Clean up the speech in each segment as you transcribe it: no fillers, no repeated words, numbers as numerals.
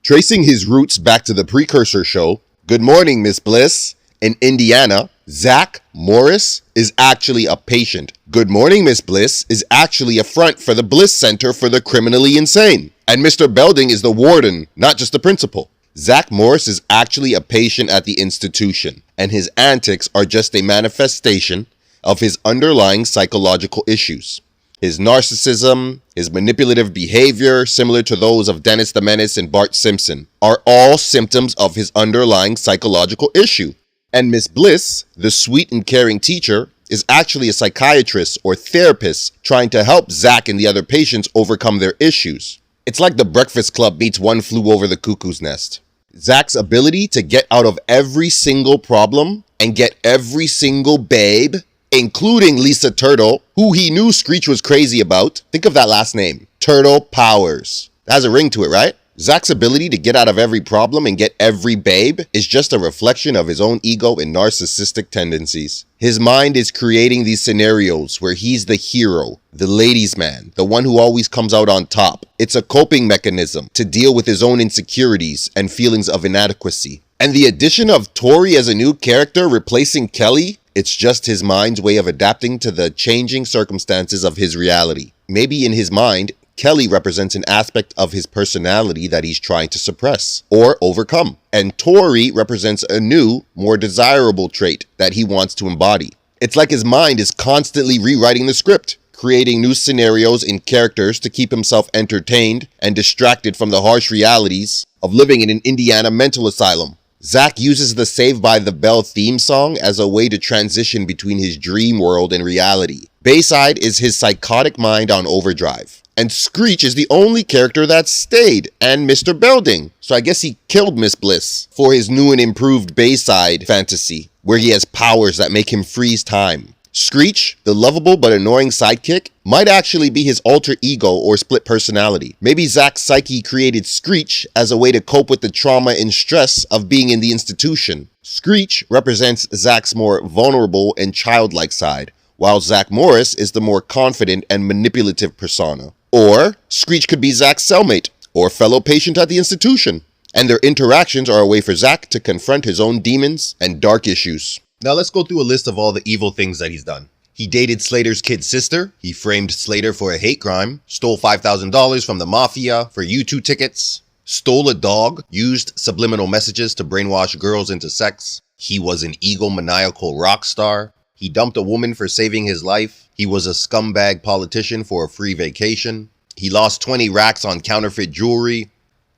Tracing his roots back to the precursor show, Good Morning, Miss Bliss, in Indiana, Zack Morris is actually a patient. Good Morning, Miss Bliss is actually a front for the Bliss Center for the Criminally Insane. And Mr. Belding is the warden, not just the principal. Zack Morris is actually a patient at the institution, and his antics are just a manifestation of his underlying psychological issues. His narcissism, his manipulative behavior, similar to those of Dennis the Menace and Bart Simpson, are all symptoms of his underlying psychological issue. And Miss Bliss, the sweet and caring teacher, is actually a psychiatrist or therapist trying to help Zack and the other patients overcome their issues. It's like the Breakfast Club meets One Flew Over the Cuckoo's Nest. Zack's ability to get out of every single problem and get every single babe, including Lisa Turtle, who he knew Screech was crazy about. Think of that last name, Turtle Powers. That has a ring to it, right? Zack's ability to get out of every problem and get every babe is just a reflection of his own ego and narcissistic tendencies. His mind is creating these scenarios where he's the hero, the ladies' man, the one who always comes out on top. It's a coping mechanism to deal with his own insecurities and feelings of inadequacy. And the addition of Tori as a new character replacing Kelly, it's just his mind's way of adapting to the changing circumstances of his reality. Maybe in his mind, Kelly represents an aspect of his personality that he's trying to suppress or overcome. And Tori represents a new, more desirable trait that he wants to embody. It's like his mind is constantly rewriting the script, creating new scenarios and characters to keep himself entertained and distracted from the harsh realities of living in an Indiana mental asylum. Zack uses the Saved by the Bell theme song as a way to transition between his dream world and reality. Bayside is his psychotic mind on overdrive. And Screech is the only character that stayed, and Mr. Belding. So I guess he killed Miss Bliss for his new and improved Bayside fantasy, where he has powers that make him freeze time. Screech, the lovable but annoying sidekick, might actually be his alter ego or split personality. Maybe Zack's psyche created Screech as a way to cope with the trauma and stress of being in the institution. Screech represents Zack's more vulnerable and childlike side, while Zack Morris is the more confident and manipulative persona. Or Screech could be Zack's cellmate or fellow patient at the institution, and their interactions are a way for Zack to confront his own demons and dark issues. Now let's go through a list of all the evil things that he's done. He dated Slater's kid sister, he framed Slater for a hate crime, stole $5,000 from the mafia for U2 tickets, stole a dog, used subliminal messages to brainwash girls into sex. He was an egomaniacal rock star. He dumped a woman for saving his life. He was a scumbag politician for a free vacation. He lost 20 racks on counterfeit jewelry.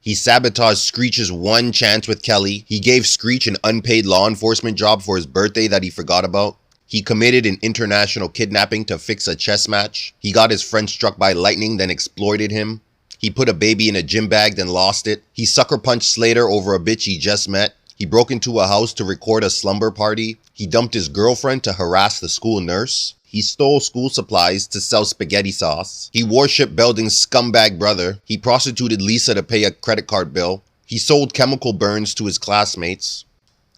He sabotaged Screech's one chance with Kelly. He gave Screech an unpaid law enforcement job for his birthday that he forgot about. He committed an international kidnapping to fix a chess match. He got his friend struck by lightning, then exploited him. He put a baby in a gym bag, then lost it. He sucker punched Slater over a bitch he just met. He broke into a house to record a slumber party. He dumped his girlfriend to harass the school nurse. He stole school supplies to sell spaghetti sauce. He worshipped Belding's scumbag brother. He prostituted Lisa to pay a credit card bill. He sold chemical burns to his classmates.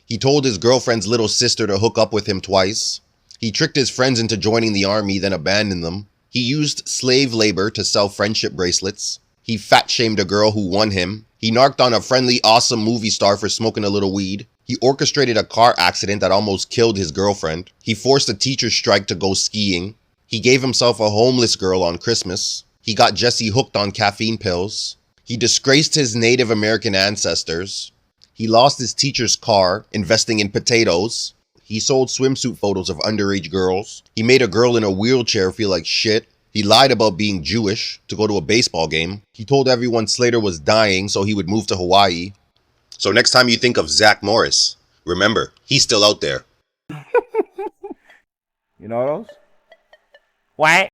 He told his girlfriend's little sister to hook up with him twice. He tricked his friends into joining the army, then abandoned them. He used slave labor to sell friendship bracelets. He fat-shamed a girl who won him. He narked on a friendly, awesome movie star for smoking a little weed. He orchestrated a car accident that almost killed his girlfriend. He forced a teacher's strike to go skiing. He gave himself a homeless girl on Christmas. He got Jesse hooked on caffeine pills. He disgraced his Native American ancestors. He lost his teacher's car, investing in potatoes. He sold swimsuit photos of underage girls. He made a girl in a wheelchair feel like shit. He lied about being Jewish to go to a baseball game. He told everyone Slater was dying so he would move to Hawaii. So next time you think of Zack Morris, remember, he's still out there. You know those? What?